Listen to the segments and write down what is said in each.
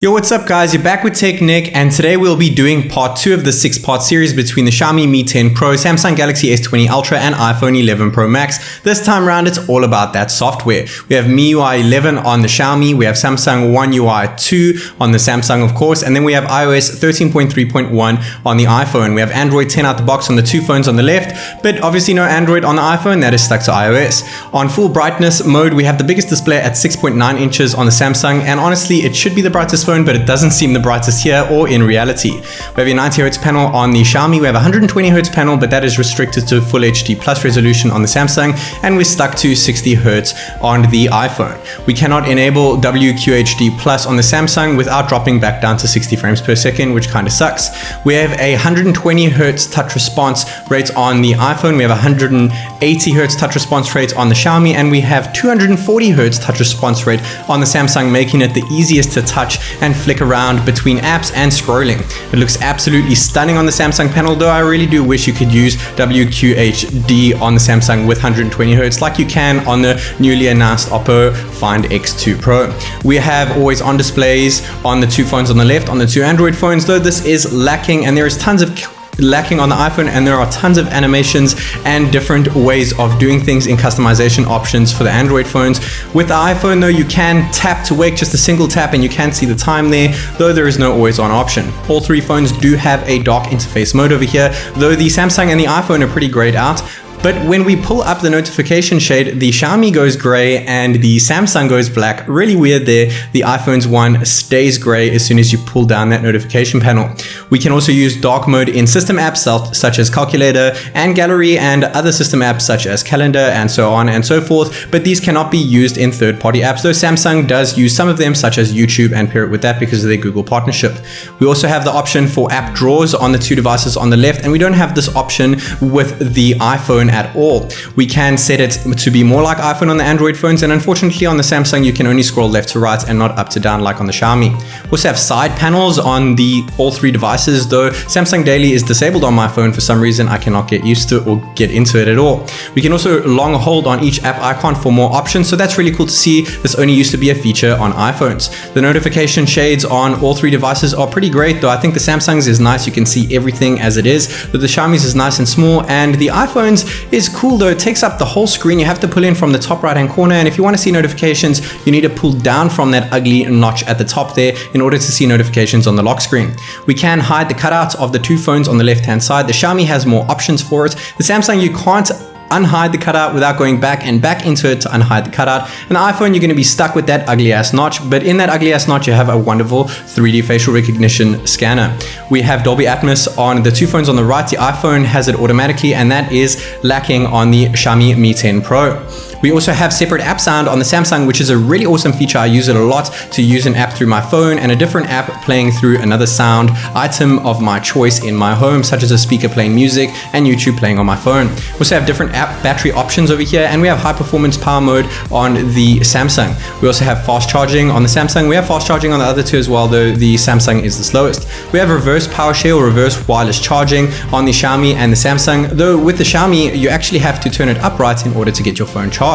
Yo, what's up guys? You're back with TechNick, and today we'll be doing part 2 of the 6-part series between the Xiaomi Mi 10 Pro, Samsung Galaxy S20 Ultra and iPhone 11 Pro Max. This time around it's all about that software. We have MIUI 11 on the Xiaomi, we have Samsung One UI 2 on the Samsung of course, and then we have iOS 13.3.1 on the iPhone. We have Android 10 out the box on the two phones on the left, but obviously no Android on the iPhone, that is stuck to iOS. On full brightness mode, we have the biggest display at 6.9 inches on the Samsung, and honestly it should be the brightest phone, but it doesn't seem the brightest here or in reality. We have your 90Hz panel on the Xiaomi, we have a 120Hz panel, but that is restricted to Full HD Plus resolution on the Samsung, and we're stuck to 60Hz on the iPhone. We cannot enable WQHD Plus on the Samsung without dropping back down to 60 frames per second, which kind of sucks. We have a 120Hz touch response rate on the iPhone, we have 180Hz touch response rate on the Xiaomi, and we have 240Hz touch response rate on the Samsung, making it the easiest to touch and flick around between apps and scrolling. It looks absolutely stunning on the Samsung panel, though I really do wish you could use WQHD on the Samsung with 120Hz like you can on the newly announced Oppo Find X2 Pro. We have always on displays on the two phones on the left on the two Android phones, though this is lacking, and there is tons of lacking on the iPhone, and there are tons of animations and different ways of doing things in customization options for the Android phones. With the iPhone though, you can tap to wake, just a single tap, and you can see the time there, though there is no always on option. All three phones do have a dock interface mode over here, though the Samsung and the iPhone are pretty grayed out. But when we pull up the notification shade, the Xiaomi goes gray and the Samsung goes black. Really weird there. The iPhone's one stays gray as soon as you pull down that notification panel. We can also use dark mode in system apps such as Calculator and Gallery, and other system apps such as Calendar and so on and so forth, but these cannot be used in third-party apps, though Samsung does use some of them such as YouTube and pair it with that because of their Google partnership. We also have the option for app drawers on the two devices on the left, and we don't have this option with the iPhone at all. We can set it to be more like iPhone on the Android phones, and unfortunately on the Samsung you can only scroll left to right and not up to down like on the Xiaomi. We also have side panels on all three devices, though Samsung Daily is disabled on my phone for some reason. I cannot get used to it or get into it at all. We can also long hold on each app icon for more options, so that's really cool to see. This only used to be a feature on iPhones. The notification shades on all three devices are pretty great, though I think the Samsung's is nice, you can see everything as it is, but the Xiaomi's is nice and small, and the iPhone's is cool though. It takes up the whole screen. You have to pull in from the top right hand corner, and if you want to see notifications you need to pull down from that ugly notch at the top there in order to see notifications on the lock screen. We can hide the cutouts of the two phones on the left hand side. The Xiaomi has more options for it. The Samsung, you can't unhide the cutout without going back and back into it to unhide the cutout. And the iPhone, you're going to be stuck with that ugly ass notch, but in that ugly ass notch you have a wonderful 3D facial recognition scanner. We have Dolby Atmos on the two phones on the right. The iPhone has it automatically, and that is lacking on the Xiaomi Mi 10 Pro. We also have separate app sound on the Samsung, which is a really awesome feature. I use it a lot to use an app through my phone and a different app playing through another sound item of my choice in my home, such as a speaker playing music and YouTube playing on my phone. We also have different app battery options over here, and we have high performance power mode on the Samsung. We also have fast charging on the Samsung. We have fast charging on the other two as well, though the Samsung is the slowest. We have reverse power share or reverse wireless charging on the Xiaomi and the Samsung, though with the Xiaomi you actually have to turn it upright in order to get your phone charged.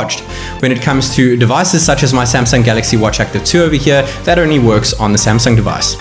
When it comes to devices such as my Samsung Galaxy Watch Active 2 over here, that only works on the Samsung device.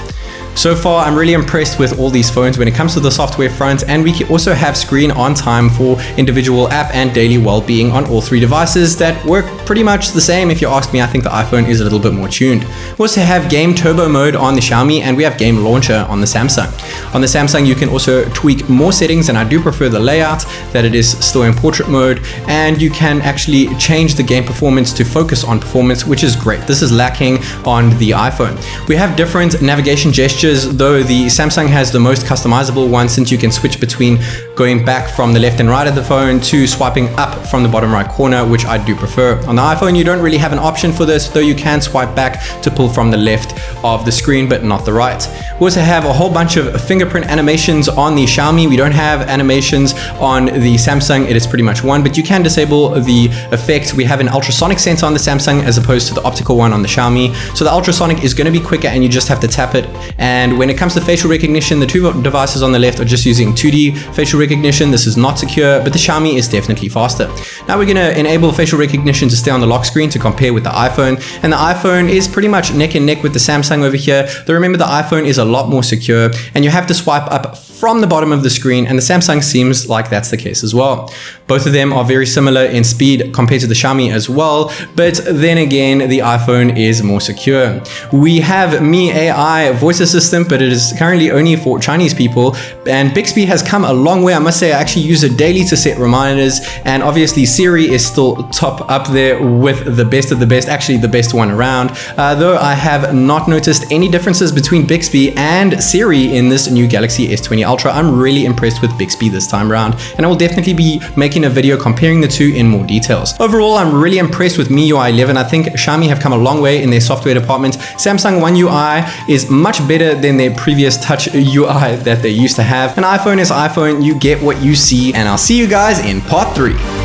So far, I'm really impressed with all these phones when it comes to the software front, and we also have screen on time for individual app and daily well-being on all three devices that work pretty much the same. If you ask me, I think the iPhone is a little bit more tuned. We also have game turbo mode on the Xiaomi, and we have game launcher on the Samsung. On the Samsung, you can also tweak more settings, and I do prefer the layout, that it is still in portrait mode, and you can actually change the game performance to focus on performance, which is great. This is lacking on the iPhone. We have different navigation gestures, though the Samsung has the most customizable one, since you can switch between going back from the left and right of the phone to swiping up from the bottom right corner, which I do prefer. On the iPhone, you don't really have an option for this, though you can swipe back to pull from the left of the screen, but not the right. We also have a whole bunch of fingerprint animations on the Xiaomi. We don't have animations on the Samsung. It is pretty much one, but you can disable the effect. We have an ultrasonic sensor on the Samsung as opposed to the optical one on the Xiaomi. So the ultrasonic is going to be quicker, and you just have to tap it. And when it comes to facial recognition, the two devices on the left are just using 2D facial recognition. This is not secure, but the Xiaomi is definitely faster. Now we're going to enable facial recognition to stay on the lock screen to compare with the iPhone, and the iPhone is pretty much neck and neck with the Samsung over here. Though remember, the iPhone is a lot more secure, and you have to swipe up from the bottom of the screen, and the Samsung seems like that's the case as well. Both of them are very similar in speed compared to the Xiaomi as well, but then again, the iPhone is more secure. We have MIUI voice assistant, but it is currently only for Chinese people, and Bixby has come a long way. I must say, I actually use it daily to set reminders, and obviously Siri is still top up there with the best of the best, actually the best one around, though I have not noticed any differences between Bixby and Siri in this new Galaxy S20 Ultra. I'm really impressed with Bixby this time around, and I will definitely be making a video comparing the two in more details. Overall, I'm really impressed with MIUI 11. I think Xiaomi have come a long way in their software department. Samsung One UI is much better than their previous Touch UI that they used to have. An iPhone is iPhone, you get what you see, and I'll see you guys in part 3.